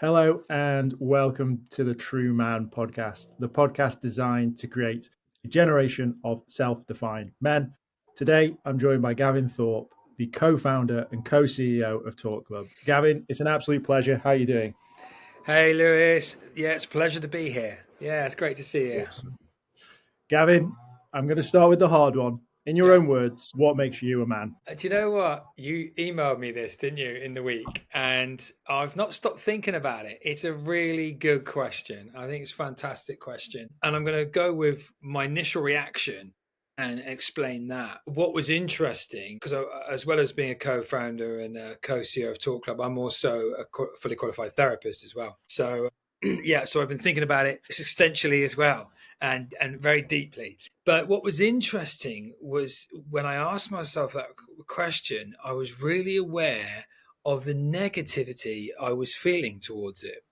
Hello and welcome to the True Man podcast, the podcast designed to create a generation of self-defined men. Today, I'm joined by Gavin Thrope, the co-founder and co-CEO of Talk Club. Gavin, it's an absolute pleasure. How are you doing? Hey, Lewis. Yeah, it's a pleasure to be here. Yeah, it's great to see you. Awesome. Gavin, I'm going to start with the hard one. In your Yeah. own words, what makes you a man? Do you know what? You emailed me this, didn't you, in the week? And I've not stopped thinking about it. It's a really good question. I think it's a fantastic question. And I'm going to go with my initial reaction and explain that. What was interesting, because as well as being a co-founder and a co-CEO of Talk Club, I'm also a fully qualified therapist as well. So yeah, so I've been thinking about it existentially as well and very deeply. But what was interesting was when I asked myself that question, I was really aware of the negativity I was feeling towards it.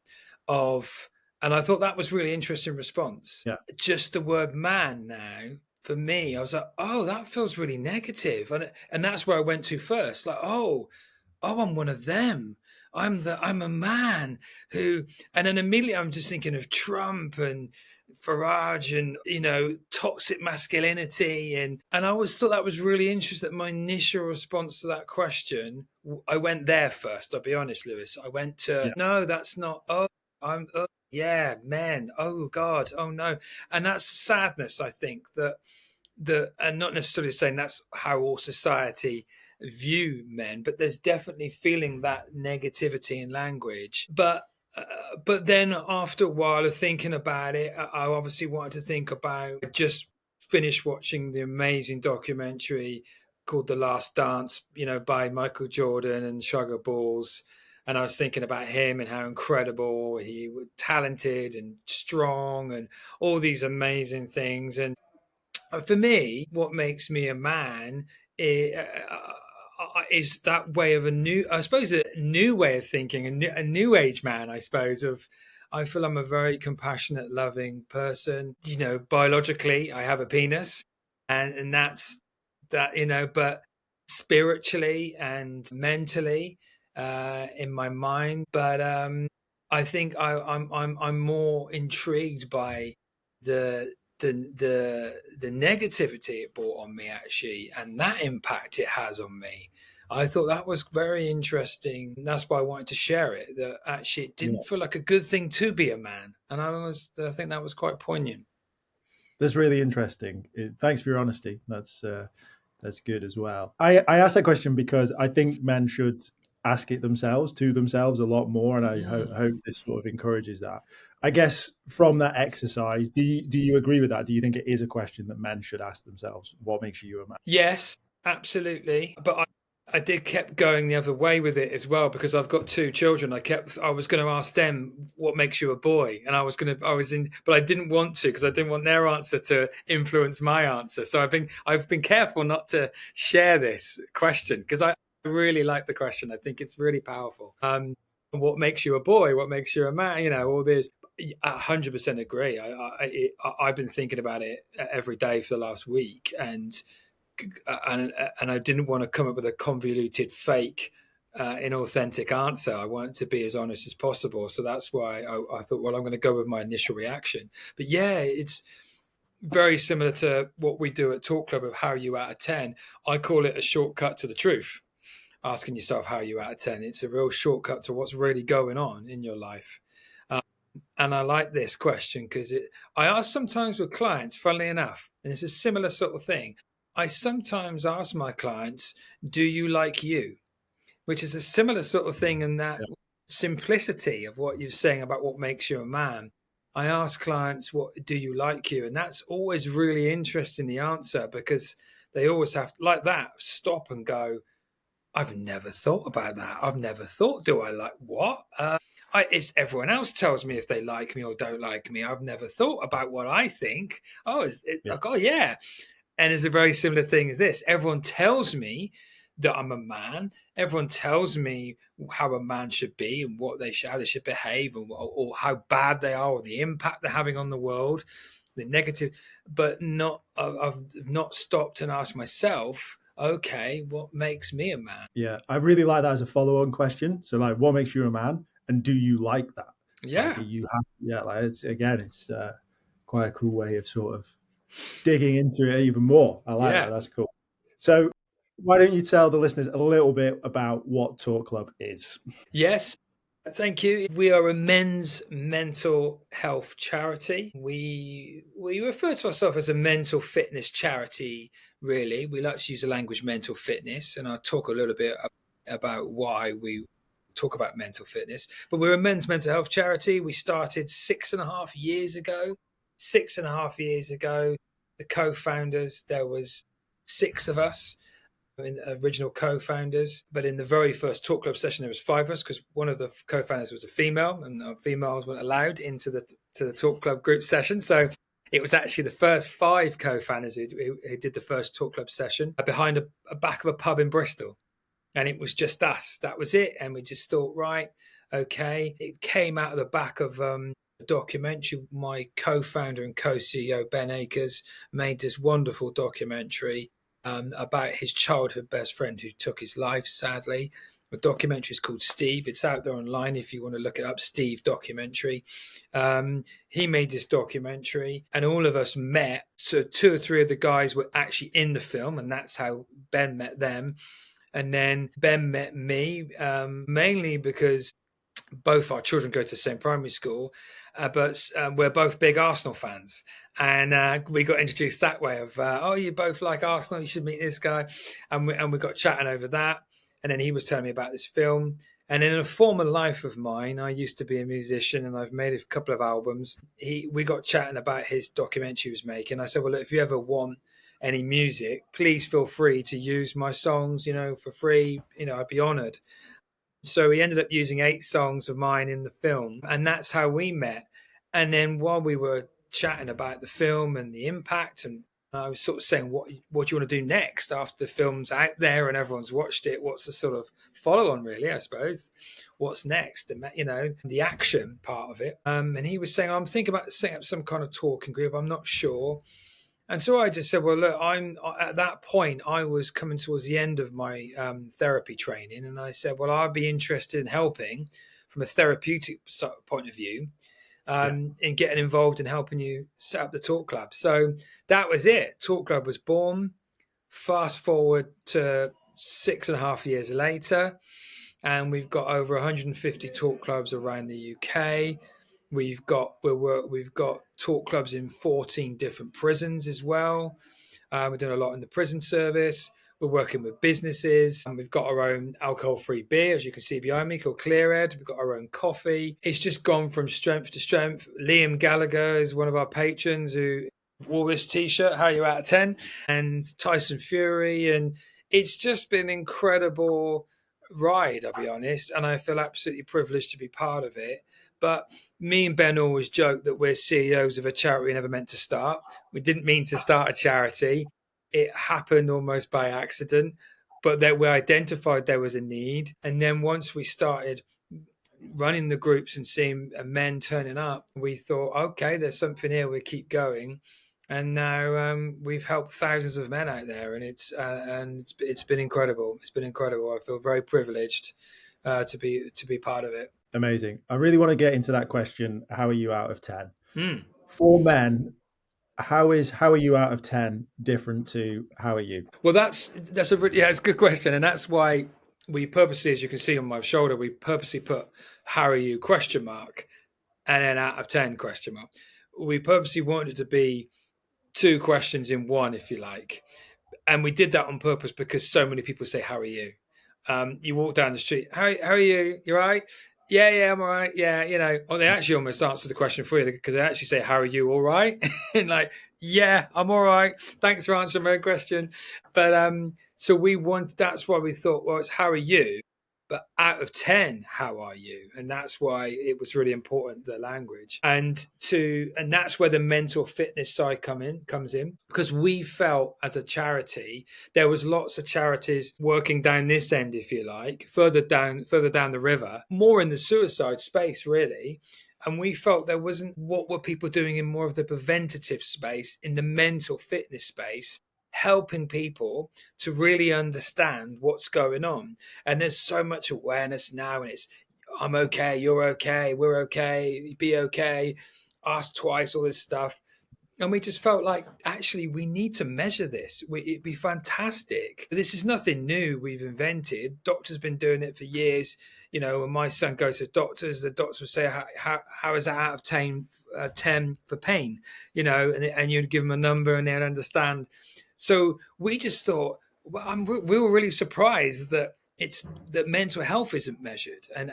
And I thought that was really interesting response. Yeah. Just the word man now, for me, I was like, oh, that feels really negative. And that's where I went to first. Like, I'm one of them. I'm a man who, and then immediately I'm just thinking of Trump and Farage and toxic masculinity, and I always thought that was really interesting. My initial response to that question, I went there first. I'll be honest, Lewis. I went to Yeah. no, that's not. Oh, yeah, men. Oh God. Oh no, and that's sadness. I think and not necessarily saying that's how all society view men, but there's definitely feeling that negativity in language. But then after a while of thinking about it, I obviously wanted to think about. I just finished watching the amazing documentary called The Last Dance, by Michael Jordan and Sugar Balls. And I was thinking about him and how incredible he was, talented and strong, and all these amazing things. And for me, what makes me a man is that way of I suppose, a new way of thinking, a new age man, I suppose. I feel I'm a very compassionate, loving person. Biologically, I have a penis, and that's that. But spiritually and mentally, in my mind. But I think I'm more intrigued by the the negativity it brought on me, actually, and that impact it has on me. I thought that was very interesting. That's why I wanted to share it. That actually it Yeah. didn't feel like a good thing to be a man, and I think that was quite poignant. That's really interesting. Thanks for your honesty. That's good as well. I asked that question because I think men should ask it themselves to themselves a lot more, and I hope this sort of encourages that. I guess from that exercise, do you agree with that? Do you think it is a question that men should ask themselves? What makes you a man? Yes, absolutely. But I did kept going the other way with it as well, because I've got two children. I was going to ask them what makes you a boy, and but I didn't want to, because I didn't want their answer to influence my answer. So I've been careful not to share this question, because I really like the question. I think it's really powerful. What makes you a boy? What makes you a man? All this. 100% agree. I've been thinking about it every day for the last week, and I didn't want to come up with a convoluted, fake, inauthentic answer. I wanted to be as honest as possible. So that's why I thought, well, I'm going to go with my initial reaction. But yeah, it's very similar to what we do at Talk Club of how are you out of 10. I call it a shortcut to the truth. Asking yourself how are you out of 10. It's a real shortcut to what's really going on in your life. And I like this question because I ask sometimes with clients, funnily enough, and it's a similar sort of thing. I sometimes ask my clients, do you like you? Which is a similar sort of thing in that Yeah. simplicity of what you're saying about what makes you a man. I ask clients, what do you like you? And that's always really interesting, the answer, because they always have, like that, stop and go, I've never thought about that. I've never thought, do I like what? It's everyone else tells me if they like me or don't like me. I've never thought about what I think. Yeah. Oh yeah. And it's a very similar thing as this. Everyone tells me that I'm a man. Everyone tells me how a man should be and how they should behave, or how bad they are, or the impact they're having on the world, the negative. But I've not stopped and asked myself, okay, what makes me a man? Yeah, I really like that as a follow-on question. So, like, what makes you a man? and do you like that? Yeah. Like, are you happy? Yeah, like it's quite a cool way of sort of digging into it even more. I like that. That's cool. So why don't you tell the listeners a little bit about what Talk Club is? Yes. Thank you. We are a men's mental health charity. We refer to ourselves as a mental fitness charity, really. We like to use the language mental fitness, and I'll talk a little bit about why we talk about mental fitness. But we're a men's mental health charity. We started 6.5 years ago. 6.5 years ago, the co-founders, there was 6 of us, original co-founders, but in the very first Talk Club session there was 5 of us, because one of the co-founders was a female, and females weren't allowed into the Talk Club group session. So it was actually the first 5 co-founders who did the first Talk Club session behind a back of a pub in Bristol, and it was just us. That was it, and we just thought, right, okay. It came out of the back of a documentary. My co-founder and co-CEO Ben Akers made this wonderful documentary about his childhood best friend who took his life, sadly. The documentary is called Steve. It's out there online if you want to look it up, Steve documentary. He made this documentary, and all of us met. So 2 or 3 of the guys were actually in the film, and that's how Ben met them. And then Ben met me, mainly because both our children go to the same primary school, but we're both big Arsenal fans. And we got introduced that way of, oh, you both like Arsenal, you should meet this guy. And we got chatting over that. And then he was telling me about this film. And in a former life of mine, I used to be a musician, and I've made a couple of albums. We got chatting about his documentary he was making. I said, well, look, if you ever want any music, please feel free to use my songs, for free. I'd be honored. So he ended up using 8 songs of mine in the film, and that's how we met. And then while we were chatting about the film and the impact, and I was sort of saying, what do you want to do next after the film's out there and everyone's watched it? What's the sort of follow on, really, I suppose? What's next? The action part of it. And he was saying, I'm thinking about setting up some kind of talking group. I'm not sure. And so I just said, well, look, at that point, I was coming towards the end of my therapy training. And I said, well, I'd be interested in helping from a therapeutic point of view, in getting involved in helping you set up the Talk Club. So that was it. Talk Club was born. Fast forward to 6.5 years later, and we've got over 150 Talk Clubs around the UK. We've got Talk Clubs in 14 different prisons as well. We're doing a lot in the prison service. We're working with businesses, and we've got our own alcohol-free beer, as you can see behind me, called Clearhead. We've got our own coffee. It's just gone from strength to strength. Liam Gallagher is one of our patrons who wore this T-shirt, "How are you out of 10?" And Tyson Fury, and it's just been an incredible ride, I'll be honest, and I feel absolutely privileged to be part of it. But me and Ben always joke that we're CEOs of a charity we never meant to start. We didn't mean to start a charity. It happened almost by accident, but that we identified there was a need. And then once we started running the groups and seeing men turning up, we thought, okay, there's something here. We keep going. And now we've helped thousands of men out there, and it's been incredible. It's been incredible. I feel very privileged to be part of it. Amazing. I really want to get into that question. How are you out of 10? 4 For men, how are you out of 10 different to how are you? Well, it's a good question, and that's why we purposely, as you can see on my shoulder, we purposely put "How are you?" ? And then out of 10 ? We purposely wanted it to be 2 questions in one, if you like, and we did that on purpose because so many people say, "How are you?" You walk down the street, how are you? You all right? Yeah, I'm all right. Yeah, or they actually almost answer the question for you because they actually say, "How are you? All right?" And like, yeah, I'm all right. Thanks for answering my question. But so that's why we thought, well, it's how are you? But out of 10, how are you? And that's why it was really important, the language. And that's where the mental fitness side comes in, because we felt as a charity, there was lots of charities working down this end, if you like, further down the river, more in the suicide space, really. And we felt there wasn't what were people doing in more of the preventative space, in the mental fitness space, helping people to really understand what's going on. And there's so much awareness now, and it's I'm okay, you're okay, we're okay, be okay, ask twice, all this stuff. And we just felt like, actually, we need to measure this. It'd be fantastic. This is nothing new we've invented. Doctors been doing it for years. You know, when my son goes to doctors, the doctors will say, how is that out of 10 for pain? You know, and you'd give them a number and they'd understand. So we just thought, well, we were really surprised that that mental health isn't measured, and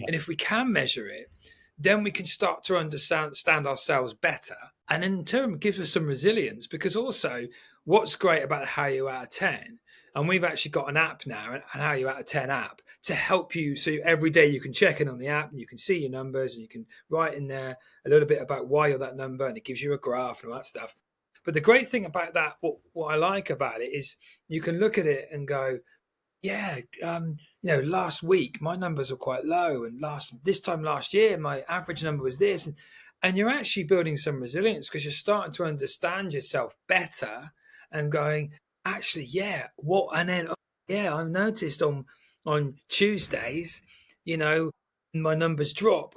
if we can measure it, then we can start to understand ourselves better. And in turn, gives us some resilience, because also what's great about How You Out of 10, and we've actually got an app now, an How You Out of 10 app, to help you. So every day you can check in on the app and you can see your numbers and you can write in there a little bit about why you're that number, and it gives you a graph and all that stuff. But the great thing about that, what I like about it, is you can look at it and go, yeah, last week my numbers were quite low, and this time last year my average number was this, and you're actually building some resilience because you're starting to understand yourself better and going, actually, yeah, and then I've noticed on Tuesdays, my numbers drop.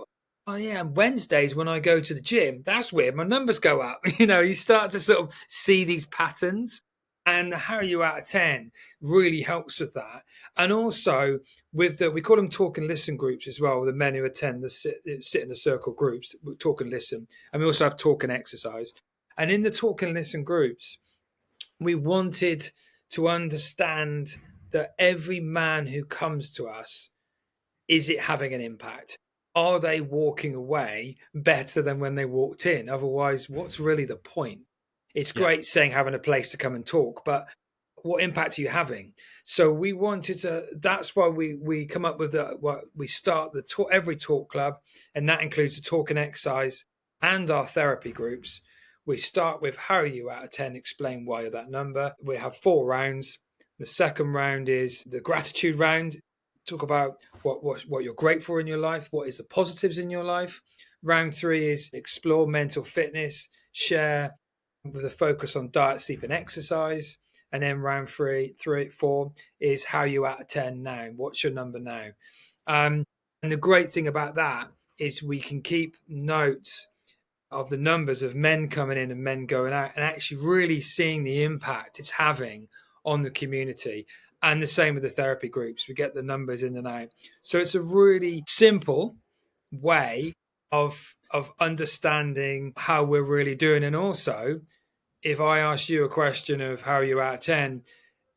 Oh yeah, and Wednesdays when I go to the gym, that's weird. My numbers go up. You start to sort of see these patterns, and How Are You Out of 10 really helps with that. And also with we call them talk and listen groups as well. The men who attend the sit in the circle groups, talk and listen, and we also have talk and exercise. And in the talk and listen groups, we wanted to understand that every man who comes to us, is it having an impact? Are they walking away better than when they walked in? Otherwise, what's really the point? It's great saying having a place to come and talk, but what impact are you having? So we wanted to. That's why we come up with we start every talk club, and that includes the talk and exercise and our therapy groups. We start with How Are You Out of 10? Explain why you're that number. We have 4 rounds. The second round is the gratitude round. Talk about what you're grateful in your life. What is the positives in your life? Round 3 is explore mental fitness, share with a focus on diet, sleep, and exercise. And then round 4 is How Are You Out of 10 now? What's your number now? And the great thing about that is we can keep notes of the numbers of men coming in and men going out, and actually really seeing the impact it's having on the community. And the same with the therapy groups. We get the numbers in and out. So it's a really simple way of understanding how we're really doing. And also, if I ask you a question of How Are You Out of 10,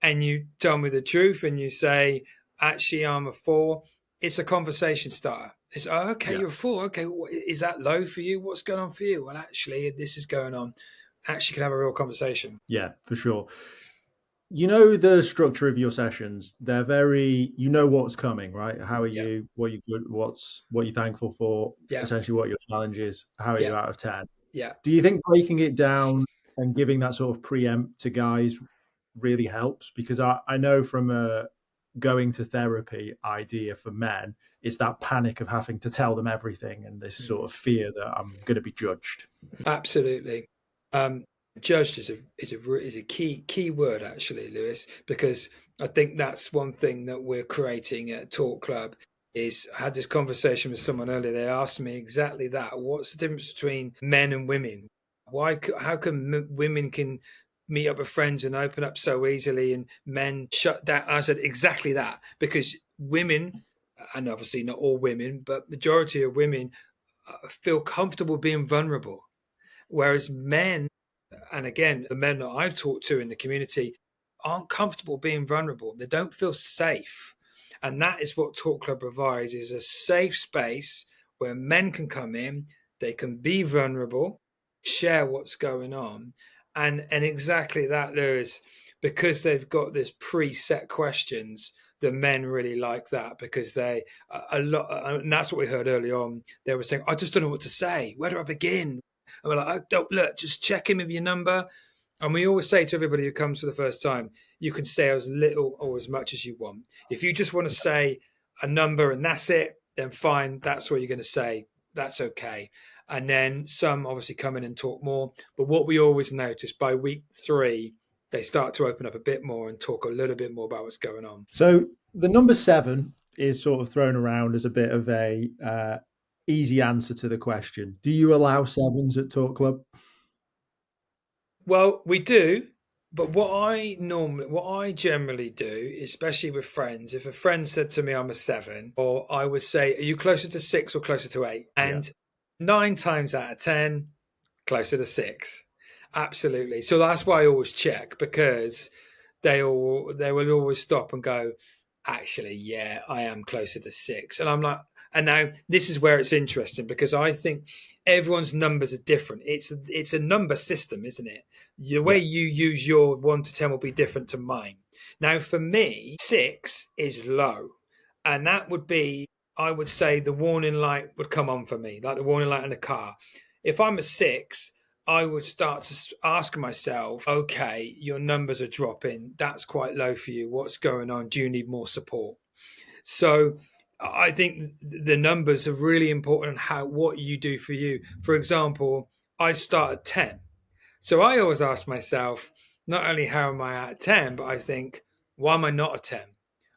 and you tell me the truth and you say, actually, I'm a 4, it's a conversation starter. It's, oh, okay, you're a 4. Okay, is that low for you? What's going on for you? Well, actually, this is going on. Actually, can have a real conversation. Yeah, for sure. The structure of your sessions, they're very, what's coming, right? How are you? What are you good? What are you thankful for? Essentially what your challenge is. How are you out of 10? Yeah. Do you think breaking it down and giving that sort of preempt to guys really helps? Because I know from a going to therapy idea for men, it's that panic of having to tell them everything and this sort of fear that I'm going to be judged. Absolutely. Judged is a key word, actually, Lewis, because I think that's one thing that we're creating at Talk Club. I had this conversation with someone earlier. They asked me exactly that. What's the difference between men and women? How come women can meet up with friends and open up so easily, and men shut down? I said exactly that, because women, and obviously not all women, but majority of women feel comfortable being vulnerable, whereas men, and again, the men that I've talked to in the community, aren't comfortable being vulnerable. They don't feel safe. And that is what Talk Club provides, is a safe space where men can come in, they can be vulnerable, share what's going on. And exactly that, Lewis, because they've got this preset questions, the men really like that, because they a lot, and that's what we heard early on. They were saying, I just don't know what to say. Where do I begin? And we're like, oh, don't look, just check in with your number. And we always say to everybody who comes for the first time, you can say as little or as much as you want. If you just want to say a number and that's it, then fine, that's what you're going to say. That's okay. And then some obviously come in and talk more. But what we always notice, by week 3, they start to open up a bit more and talk a little bit more about what's going on. So the number 7 is sort of thrown around as a bit of a easy answer to the question. Do you allow sevens at Talk Club? Well, we do, but what I generally do, especially with friends, if a friend said to me I'm a seven, or I would say, are you closer to six or closer to eight? Yeah, And 9 times out of 10, closer to six. Absolutely. So that's why I always check, because they will always stop and go, actually, yeah, I am closer to six. And I'm like, and now this is where it's interesting, because I think everyone's numbers are different. It's a number system, isn't it? The way yeah, you use your 1 to 10 will be different to mine. Now, for me, six is low, and that would be, I would say, the warning light would come on for me, like the warning light in a car. If I'm a six, I would start to ask myself, okay, your numbers are dropping. That's quite low for you. What's going on? Do you need more support? So I think the numbers are really important, how what you do for you. For example, I start at 10. So I always ask myself, not only how am I at 10, but I think, why am I not a 10?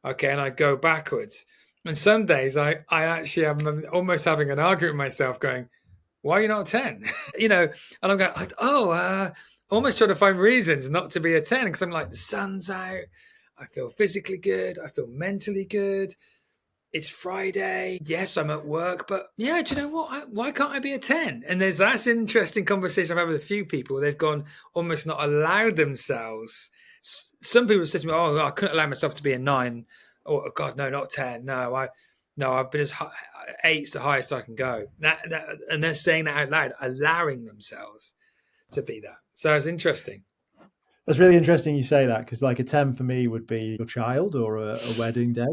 Okay, and I go backwards. And some days I actually am almost having an argument with myself going, why are you not a 10? And I'm going, almost trying to find reasons not to be a 10, because I'm like, the sun's out. I feel physically good. I feel mentally good. It's Friday. Yes, I'm at work, but yeah, do you know what? Why can't I be a 10? And that's an interesting conversation I've had with a few people. They've gone almost not allowed themselves. Some people said to me, oh, I couldn't allow myself to be a 9. Oh, God, no, not 10. No, I've been as high, 8's the highest I can go. And they're saying that out loud, allowing themselves to be that. So it's interesting. that's really interesting you say that, because like a 10 for me would be your child or a wedding day.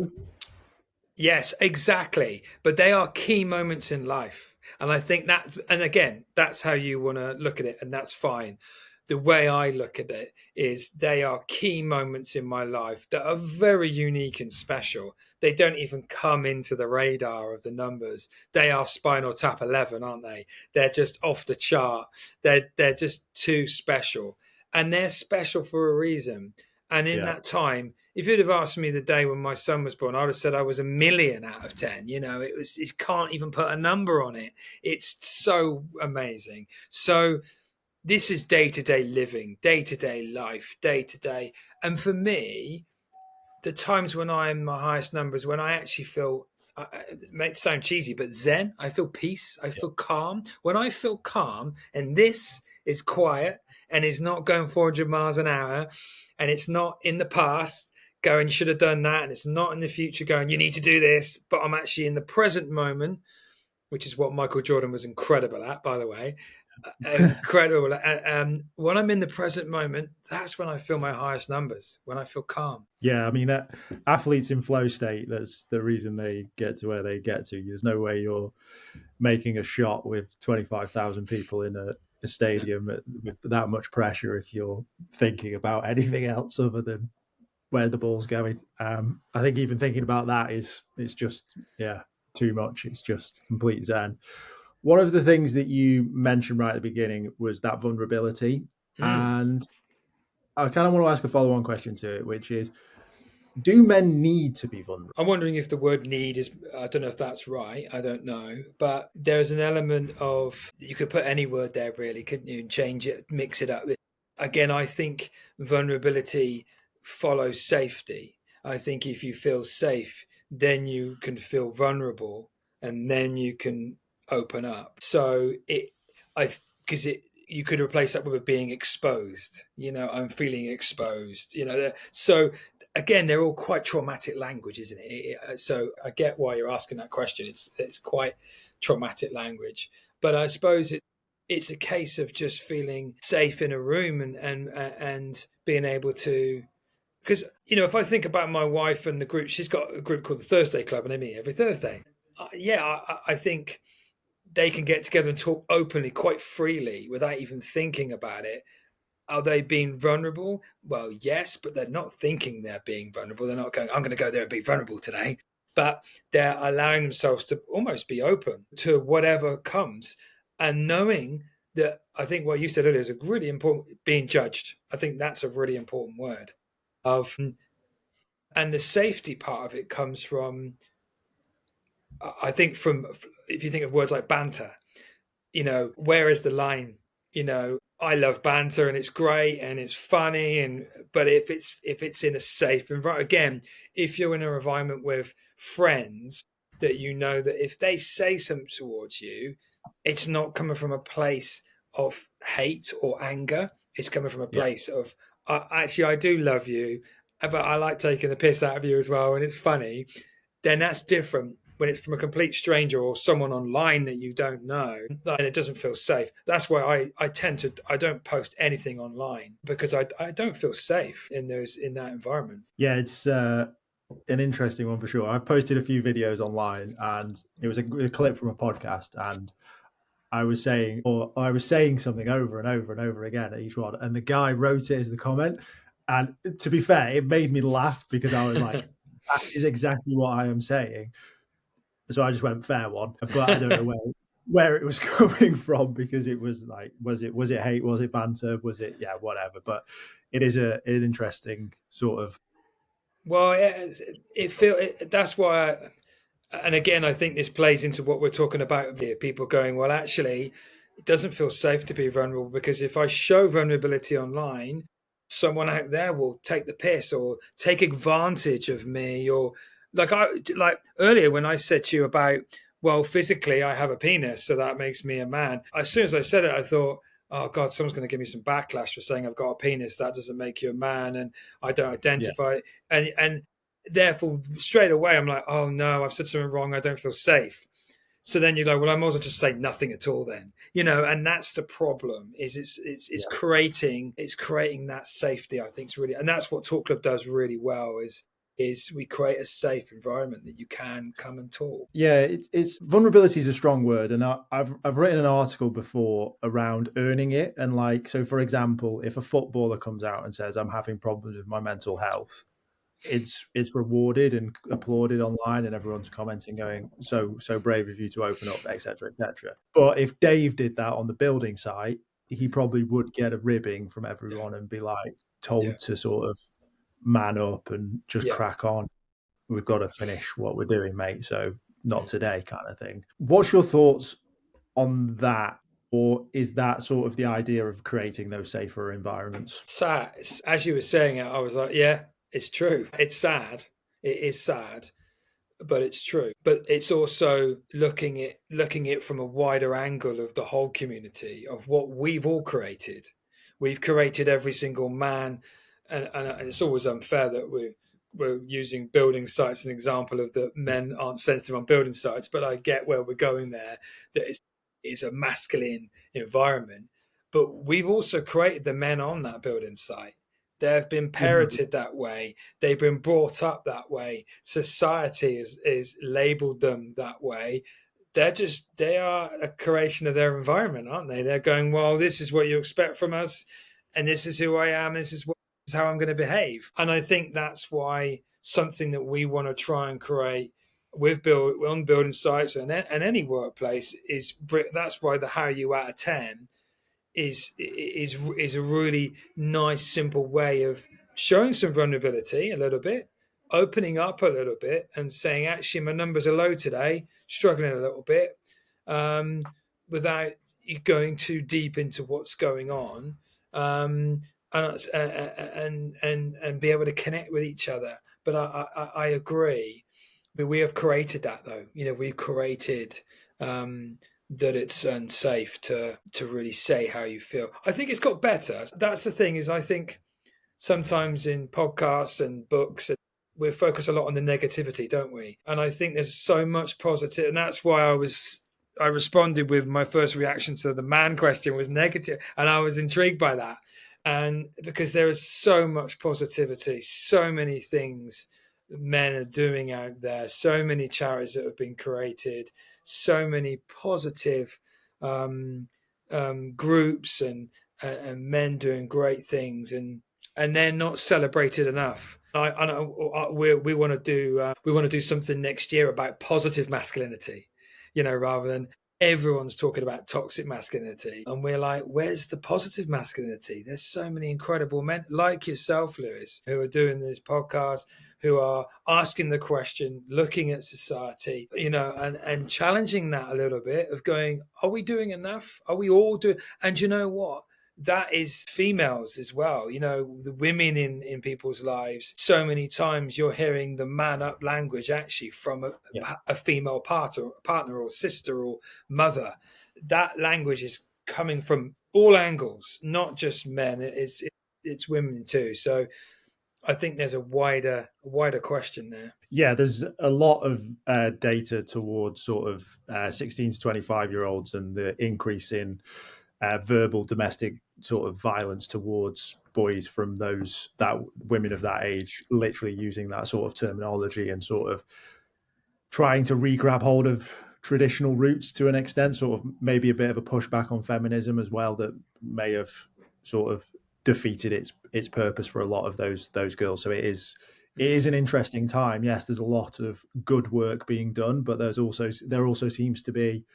Yes, exactly. But they are key moments in life. And I think that, and again, that's how you want to look at it, and that's fine. The way I look at it is they are key moments in my life that are very unique and special. They don't even come into the radar of the numbers. They are Spinal Tap 11, aren't they? They're just off the chart. They're just too special. And they're special for a reason. And in Yeah. that time, if you'd have asked me the day when my son was born, I'd have said I was a million out of 10. It can't even put a number on it. It's so amazing. So this is day-to-day living, day-to-day life, day-to-day. And for me, the times when I'm my highest numbers, when I actually feel, it may sound cheesy, but zen, I feel peace, I feel calm. When I feel calm, and this is quiet and is not going 400 miles an hour, and it's not in the past going, you should have done that, and it's not in the future going, you need to do this, but I'm actually in the present moment, which is what Michael Jordan was incredible at, by the way. Incredible. When I'm in the present moment, that's when I feel my highest numbers, when I feel calm. Yeah, I mean, athletes in flow state, that's the reason they get to where they get to. There's no way you're making a shot with 25,000 people in a stadium with that much pressure if you're thinking about anything else other than where the ball's going. I think even thinking about that it's just, yeah, too much. It's just complete zen. One of the things that you mentioned right at the beginning was that vulnerability. Mm. And I kind of want to ask a follow-on question to it, which is, do men need to be vulnerable? I'm wondering if the word need is, I don't know if that's right. I don't know. But there's an element of, you could put any word there really, couldn't you? And change it, mix it up. Again, I think vulnerability follows safety. I think if you feel safe, then you can feel vulnerable, and then you can open up. So because you could replace that with being exposed. I'm feeling exposed. So again, they're all quite traumatic language, isn't it? So I get why you're asking that question. It's quite traumatic language, but I suppose it's a case of just feeling safe in a room, and being able to. Because if I think about my wife and the group, she's got a group called the Thursday Club, and they meet every Thursday. I think they can get together and talk openly, quite freely, without even thinking about it. Are they being vulnerable? Well, yes, but they're not thinking they're being vulnerable. They're not going, I'm going to go there and be vulnerable today. But they're allowing themselves to almost be open to whatever comes, and knowing that, I think what you said earlier is a really important, being judged. I think that's a really important word. And the safety part of it comes from I think if you think of words like banter, where is the line? I love banter and it's great and it's funny, but if it's in a safe environment, again, if you're in an environment with friends that that if they say something towards you, it's not coming from a place of hate or anger. It's coming from a Yeah. place of, actually, I do love you, but I like taking the piss out of you as well, and it's funny. Then that's different when it's from a complete stranger or someone online that you don't know, and it doesn't feel safe. That's why I don't post anything online, because I don't feel safe in that environment. Yeah, it's an interesting one for sure. I've posted a few videos online, and it was a clip from a podcast, and I was saying something over and over and over again at each one, and the guy wrote it as the comment. And to be fair, it made me laugh because I was like, "That is exactly what I am saying." So I just went fair one, but I don't know where it was coming from, because it was like, was it hate, was it banter, was it whatever. But it is an interesting sort of. Well, that's why. And again, I think this plays into what we're talking about here. People going, well, actually, it doesn't feel safe to be vulnerable, because if I show vulnerability online, someone out there will take the piss or take advantage of me. Or like earlier when I said to you about, well, physically I have a penis, so that makes me a man. As soon as I said it, I thought, oh God, someone's going to give me some backlash for saying I've got a penis. That doesn't make you a man, and I don't Yeah. identify. And therefore, straight away, I'm like, oh no, I've said something wrong. I don't feel safe. So then you go, well, I might as well just say nothing at all then, and that's the problem. Is it's creating that safety. I think it's really, and that's what Talk Club does really well. Is we create a safe environment that you can come and talk. Yeah, it's vulnerability is a strong word, and I've written an article before around earning it. And like, so for example, if a footballer comes out and says, "I'm having problems with my mental health," it's rewarded and applauded online, and everyone's commenting, going, so brave of you to open up, etc., etc. But if Dave did that on the building site, he probably would get a ribbing from everyone and be like told to sort of man up and just crack on. We've got to finish what we're doing, mate. So not today, kind of thing. What's your thoughts on that? Or is that sort of the idea of creating those safer environments? Sad. As you were saying it, I was like, yeah, it's true. It's sad. It is sad, but it's true. But it's also looking at from a wider angle of the whole community, of what we've all created. We've created every single man, and it's always unfair that we're using building sites as an example of that men aren't sensitive on building sites. But I get where we're going there. That it's a masculine environment, but we've also created the men on that building site. They've been parented that way. They've been brought up that way. Society is labeled them that way. They are a creation of their environment, aren't they? They're going, well, this is what you expect from us, and this is who I am. This is how I'm going to behave. And I think that's why something that we want to try and create on building sites and any workplace is, that's why the How You Out of 10 is a really nice, simple way of showing some vulnerability a little bit, opening up a little bit, and saying, actually, my numbers are low today, struggling a little bit, without you going too deep into what's going on, and be able to connect with each other. But I agree. We have created that, though. We've created that it's unsafe to really say how you feel. I think it's got better. That's the thing, is I think sometimes in podcasts and books, we focus a lot on the negativity, don't we? And I think there's so much positive, and that's why I responded with my first reaction to the man question was negative, and I was intrigued by that. And because there is so much positivity, so many things men are doing out there, so many charities that have been created, so many positive groups and men doing great things, and they're not celebrated enough. We want to do something next year about positive masculinity, rather than everyone's talking about toxic masculinity. And we're like, where's the positive masculinity? There's so many incredible men like yourself, Lewis, who are doing this podcast, who are asking the question, looking at society, and challenging that a little bit of going, are we doing enough? Are we all doing? And you know what? That is females as well, the women in people's lives. So many times you're hearing the man up language actually from a female partner or sister or mother. That language is coming from all angles, not just men. It's women too. So I think there's a wider question there. Yeah, there's a lot of data towards sort of 16 to 25-year-olds and the increase in verbal domestic sort of violence towards boys from that women of that age, literally using that sort of terminology and sort of trying to re-grab hold of traditional roots to an extent, sort of maybe a bit of a pushback on feminism as well that may have sort of defeated its purpose for a lot of those girls. So it is an interesting time. Yes, there's a lot of good work being done, but there also seems to be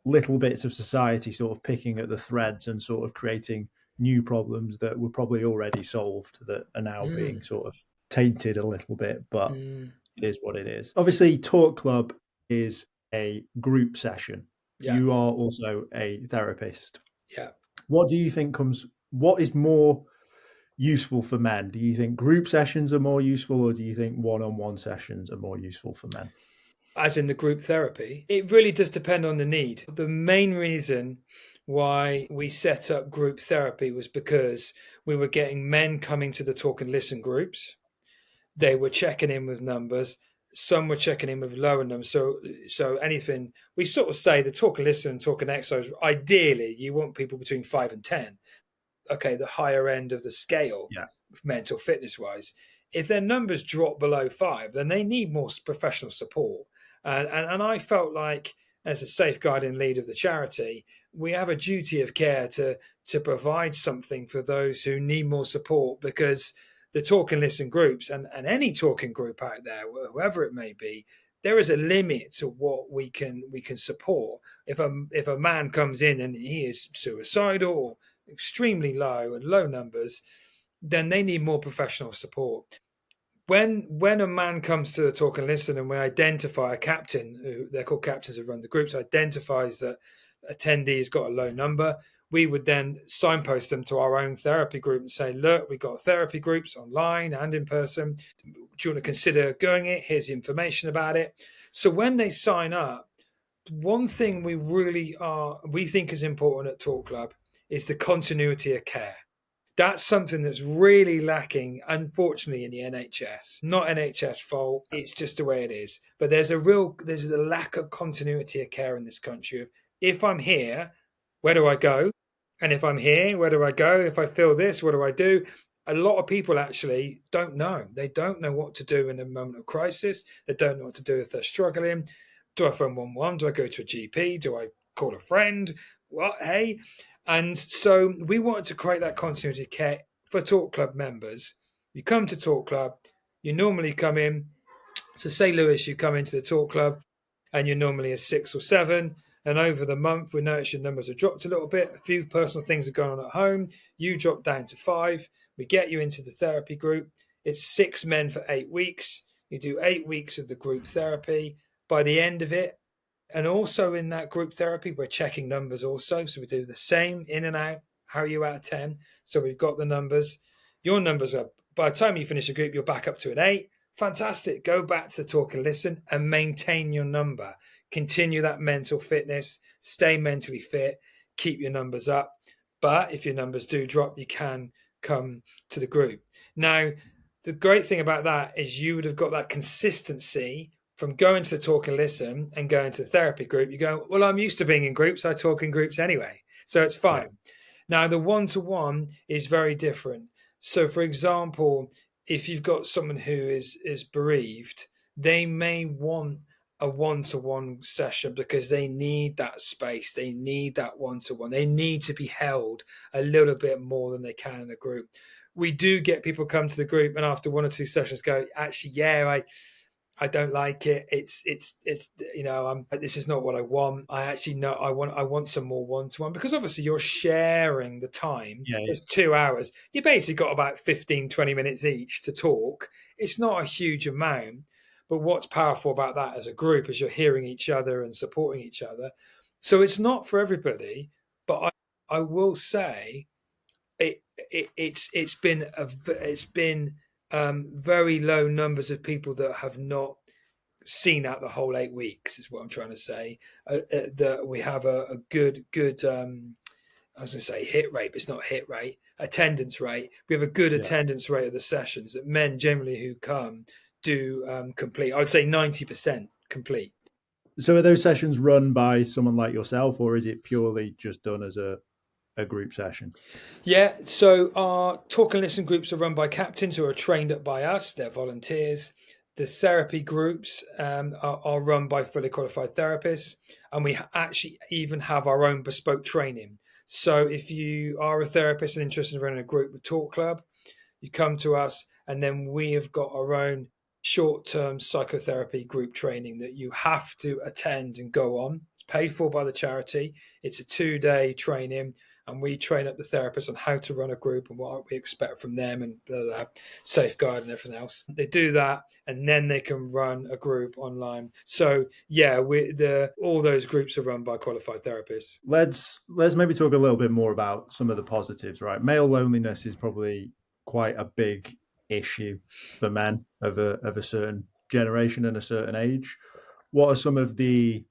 little bits of society sort of picking at the threads and sort of creating new problems that were probably already solved that are now being sort of tainted a little bit, but it is what it is. Obviously, Talk Club is a group session. Yeah. You are also a therapist. Yeah. What do you think what is more useful for men? Do you think group sessions are more useful, or do you think one-on-one sessions are more useful for men? As in the group therapy, it really does depend on the need. The main reason why we set up group therapy was because we were getting men coming to the talk and listen groups. They were checking in with numbers. Some were checking in with lower numbers. So anything, we sort of say the talk and listen and talk and exercise, ideally you want people between 5 and 10. Okay, the higher end of the scale, mental fitness wise. If their numbers drop below 5, then they need more professional support. And I felt like, as a safeguarding lead of the charity, we have a duty of care to provide something for those who need more support, because the talk and listen groups and any talking group out there, whoever it may be, there is a limit to what we can support. If a man comes in and he is suicidal or extremely low numbers, then they need more professional support. When a man comes to the talk and listen and we identify a captain, who they're called captains who run the groups, identifies that attendee has got a low number, we would then signpost them to our own therapy group and say, look, we've got therapy groups online and in person. Do you want to consider going it? Here's the information about it. So when they sign up, one thing we think is important at Talk Club is the continuity of care. That's something that's really lacking, unfortunately, in the NHS. Not NHS fault, it's just the way it is. But there's a lack of continuity of care in this country. Of, if I'm here, where do I go? And if I'm here, where do I go? If I feel this, what do I do? A lot of people actually don't know. They don't know what to do in a moment of crisis. They don't know what to do if they're struggling. Do I phone 111? Do I go to a GP? Do I call a friend? What? Hey. And so we wanted to create that continuity of care for Talk Club members. You come to Talk Club, you normally come in. So say, Lewis, you come into the Talk Club and you're normally a 6 or 7. And over the month, we notice your numbers have dropped a little bit. A few personal things are going on at home. You drop down to 5. We get you into the therapy group. It's 6 men for 8 weeks. You do 8 weeks of the group therapy. By the end of it, and also in that group therapy, we're checking numbers also. So we do the same in and out. How are you out of 10? So we've got the numbers. Your numbers are, by the time you finish the group, you're back up to an 8. Fantastic. Go back to the talk and listen and maintain your number. Continue that mental fitness. Stay mentally fit. Keep your numbers up. But if your numbers do drop, you can come to the group. Now, the great thing about that is you would have got that consistency from going to the talk and listen and going to the therapy group. You go, well, I'm used to being in groups. I talk in groups anyway. So it's fine. Yeah. Now, the one-to-one is very different. So, for example, if you've got someone who is bereaved, they may want a one-to-one session because they need that space. They need that one-to-one. They need to be held a little bit more than they can in a group. We do get people come to the group and after 1 or 2 sessions go, actually, yeah, I don't like it. It's this is not what I want. I actually know I want some more one-to-one, because obviously you're sharing the time. Yeah, There's 2 hours. You basically got about 15, 20 minutes each to talk. It's not a huge amount, but what's powerful about that as a group is you're hearing each other and supporting each other. So it's not for everybody, but I will say it's been very low numbers of people that have not seen out the whole 8 weeks, is what I'm trying to say. That we have a good I was going to say hit rate, but it's not hit rate, attendance rate. We have a good yeah. attendance rate of the sessions that men generally who come do complete. I would say 90% complete. So are those sessions run by someone like yourself, or is it purely just done as a group session? Yeah, so our talk and listen groups are run by captains who are trained up by us. They're volunteers. The therapy groups are run by fully qualified therapists, and we actually even have our own bespoke training. So if you are a therapist and interested in running a group with Talk Club, you come to us, and then we have got our own short-term psychotherapy group training that you have to attend and go on. It's paid for by the charity. It's a 2-day training, and we train up the therapists on how to run a group and what we expect from them, and blah, blah, blah, safeguard and everything else. They do that, and then they can run a group online. So yeah, all those groups are run by qualified therapists. Let's maybe talk a little bit more about some of the positives, right? Male loneliness is probably quite a big issue for men of a certain generation and a certain age. What are some of the,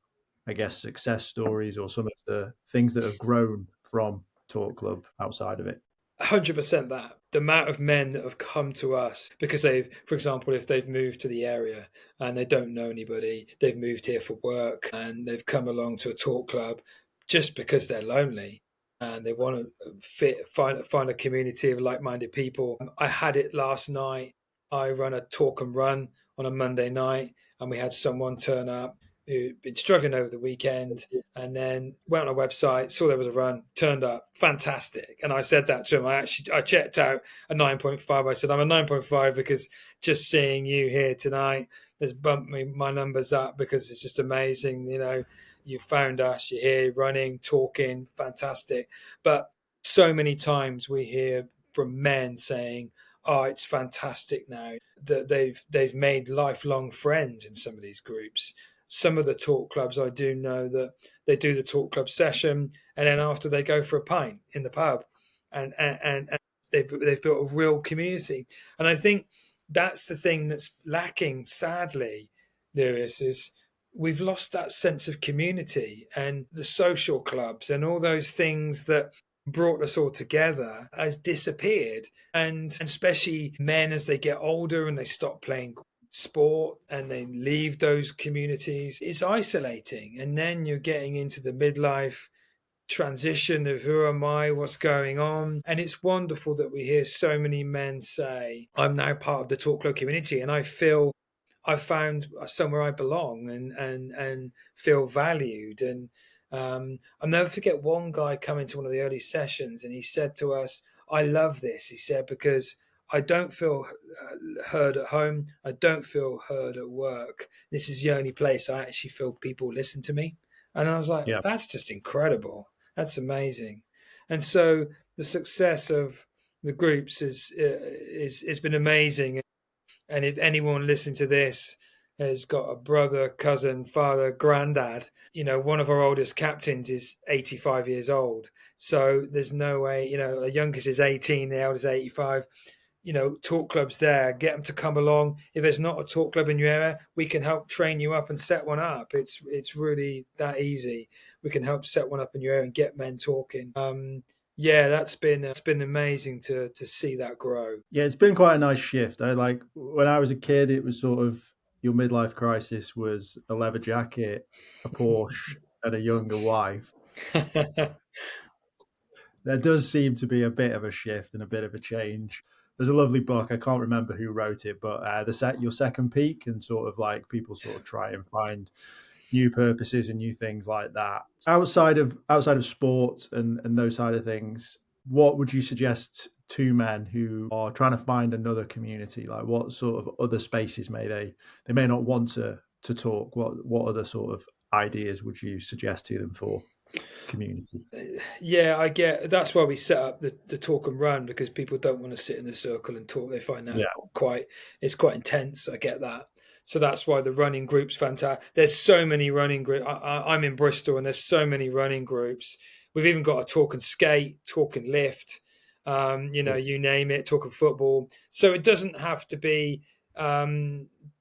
I guess, success stories or some of the things that have grown from Talk Club outside of it? 100% that. The amount of men that have come to us because for example, if they've moved to the area and they don't know anybody, they've moved here for work and they've come along to a talk club just because they're lonely and they want to find a community of like-minded people. I had it last night. I run a talk and run on a Monday night, and we had someone turn up who'd been struggling over the weekend, and then went on a website, saw there was a run, turned up, fantastic. And I said that to him. I checked out a 9.5. I said, I'm a 9.5 because just seeing you here tonight has bumped my numbers up, because it's just amazing. You found us, you're here running, talking, fantastic. But so many times we hear from men saying, oh, it's fantastic now that they've made lifelong friends in some of these groups. Some of the talk clubs, I do know that they do the talk club session, and then after they go for a pint in the pub, and they've built a real community. And I think that's the thing that's lacking, sadly, Lewis, is we've lost that sense of community, and the social clubs and all those things that brought us all together has disappeared. And especially men, as they get older and they stop playing sport and they leave those communities, it's isolating. And then you're getting into the midlife transition of who am I, what's going on. And it's wonderful that we hear so many men say, I'm now part of the Talk Club community, and I feel I found somewhere I belong and feel valued. And I'll never forget one guy coming to one of the early sessions, and he said to us, I love this. He said, because I don't feel heard at home. I don't feel heard at work. This is the only place I actually feel people listen to me. And I was like, Yeah. that's just incredible. That's amazing. And so the success of the groups is been amazing. And if anyone listening to this has got a brother, cousin, father, granddad, one of our oldest captains is 85 years old. So there's no way, the youngest is 18, the eldest is 85. Talk clubs there, get them to come along. If there's not a talk club in your area, we can help train you up and set one up. It's really that easy. We can help set one up in your area and get men talking. It's been amazing to see that grow. Yeah, it's been quite a nice shift. When I was a kid, it was sort of your midlife crisis was a leather jacket, a Porsche, and a younger wife. There does seem to be a bit of a shift and a bit of a change. There's a lovely book. I can't remember who wrote it, but Your Second Peak, and sort of like people sort of try and find new purposes and new things like that. Outside of sport and those side of things, what would you suggest two men who are trying to find another community, like what sort of other spaces may they may not want to talk, what other sort of ideas would you suggest to them for community? Yeah, I get that's why we set up the talk and run, because people don't want to sit in a circle and talk. They find that Yeah, quite it's quite intense. I get that. So that's why the running group's fantastic. There's so many running groups. I'm in Bristol, and there's so many running groups. We've even got a talk and skate, talk and lift, cool. you name it, talk and football. So it doesn't have to be.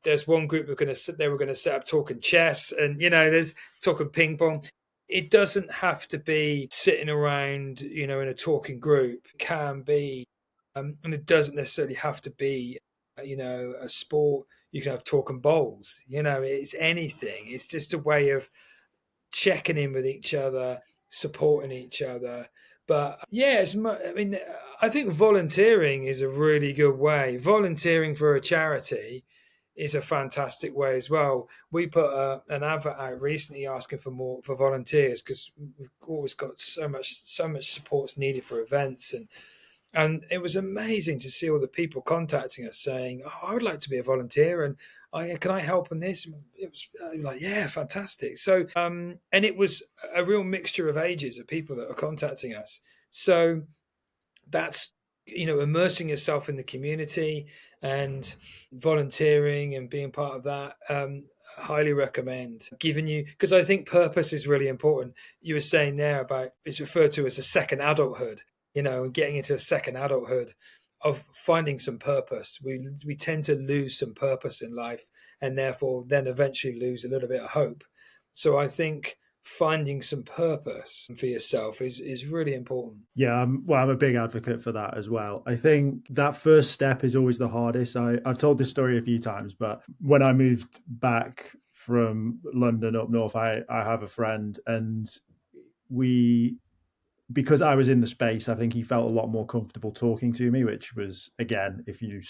There's one group they were going to set up talk and chess, and there's talk and ping pong. It doesn't have to be sitting around, in a talking group. It can be, and it doesn't necessarily have to be, a sport. You can have talk and bowls. It's anything. It's just a way of checking in with each other, supporting each other. But yeah, I think volunteering is a really good way. Volunteering for a charity is a fantastic way as well. We put an advert out recently asking for volunteers, because we've always got so much support's needed for events, and it was amazing to see all the people contacting us saying, "Oh, I would like to be a volunteer, and can I help on this?" It was like, "Yeah, fantastic." So, and it was a real mixture of ages of people that are contacting us. So that's immersing yourself in the community and volunteering and being part of that. Highly recommend giving you, because I think purpose is really important. You were saying there about, it's referred to as a second adulthood, and getting into a second adulthood of finding some purpose. We tend to lose some purpose in life, and therefore then eventually lose a little bit of hope. So I think finding some purpose for yourself is really important. Yeah, I'm a big advocate for that as well. I think that first step is always the hardest. I've told this story a few times, but when I moved back from London up north, I have a friend, and we because I was in the space, I think he felt a lot more comfortable talking to me, which was, again, if you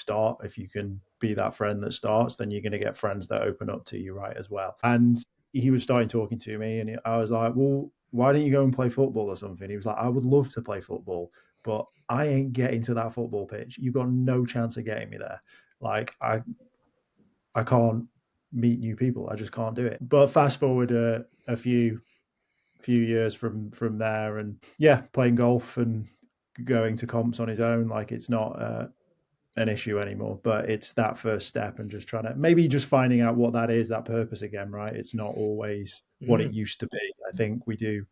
can be that friend that starts, then you're going to get friends that open up to you, right, as well. And he was starting talking to me, and I was like, well, why don't you go and play football or something? He was like, I would love to play football, but I ain't getting to that football pitch. You've got no chance of getting me there. Like, I can't meet new people. I just can't do it. But fast forward a few years from there, and yeah, playing golf and going to comps on his own, like, it's not an issue anymore. But it's that first step, and just trying to maybe just finding out what that is, that purpose again, right? It's not always what it Mm. used to be. I think we do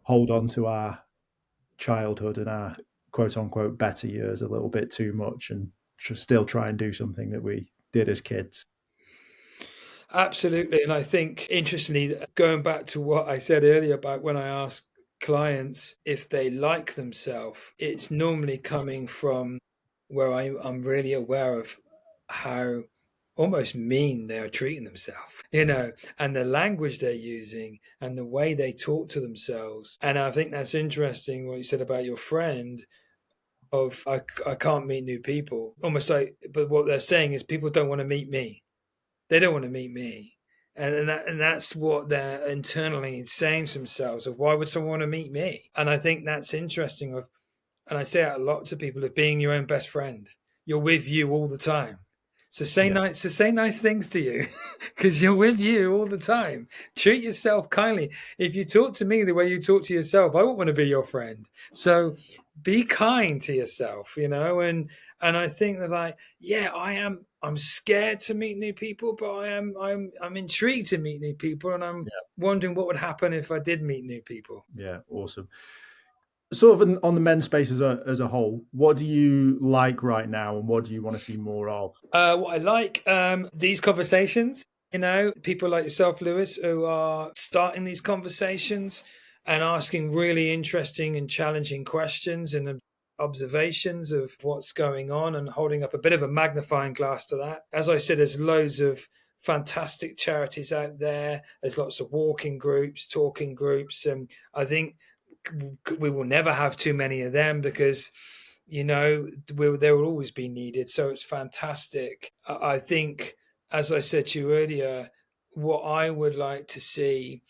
hold on to our childhood and our quote unquote better years a little bit too much, and just still try and do something that we did as kids. Absolutely. And I think, interestingly, going back to what I said earlier about when I ask clients if they like themselves, it's normally coming from where I'm really aware of how almost mean they are treating themselves, and the language they're using and the way they talk to themselves. And I think that's interesting what you said about your friend of, I can't meet new people. Almost like, but what they're saying is people don't want to meet me. They don't want to meet me. And that's what they're internally saying to themselves of, why would someone want to meet me? And I think that's interesting of, and I say that a lot to people, of being your own best friend. You're with you all the time. So Yeah, say nice things to you, because you're with you all the time. Treat yourself kindly. If you talk to me the way you talk to yourself, I won't want to be your friend. So be kind to yourself, and I think that I'm scared to meet new people, but I'm intrigued to meet new people, and I'm yeah, wondering what would happen if I did meet new people. yeah, awesome. Sort of on the men's space as a whole, what do you like right now, and what do you want to see more of? What I like, these conversations, people like yourself, Lewis, who are starting these conversations and asking really interesting and challenging questions and observations of what's going on, and holding up a bit of a magnifying glass to that. As I said, there's loads of fantastic charities out there. There's lots of walking groups, talking groups, and I think we will never have too many of them, because they will always be needed. So it's fantastic. I think, as I said to you earlier, what I would like to see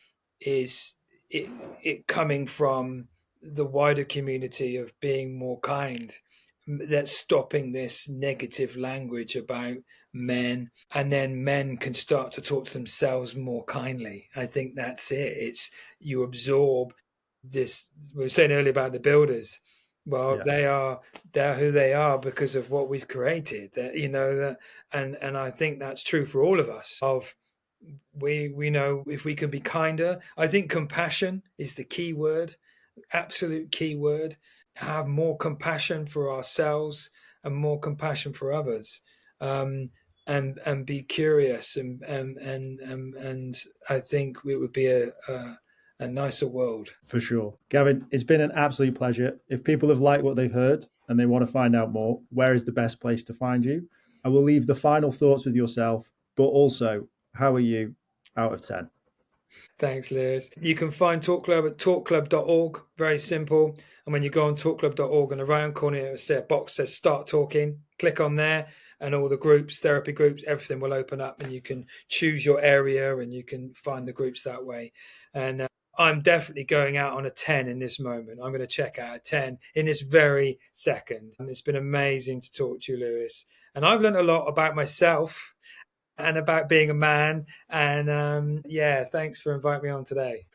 is it coming from the wider community of being more kind, that's stopping this negative language about men, and then men can start to talk to themselves more kindly. I think that's it. It's you absorb this. We were saying earlier about the builders. Well, Yeah. they're who they are because of what we've created. That that, and I think that's true for all of us. Of we know if we can be kinder. I think compassion is the key word, absolute key word. Have more compassion for ourselves and more compassion for others, and be curious, and I think it would be a nicer world. For sure. Gavin, it's been an absolute pleasure. If people have liked what they've heard and they want to find out more, where is the best place to find you? I will leave the final thoughts with yourself, but also, how are you out of 10? Thanks, Lewis. You can find Talk Club at talkclub.org. Very simple. And when you go on talkclub.org, and around corner, it'll say a box says Start Talking. Click on there, and all the groups, therapy groups, everything will open up, and you can choose your area and you can find the groups that way. And I'm definitely going out on a 10 in this moment. I'm going to check out a 10 in this very second. And it's been amazing to talk to you, Lewis. And I've learned a lot about myself and about being a man. And yeah, thanks for inviting me on today.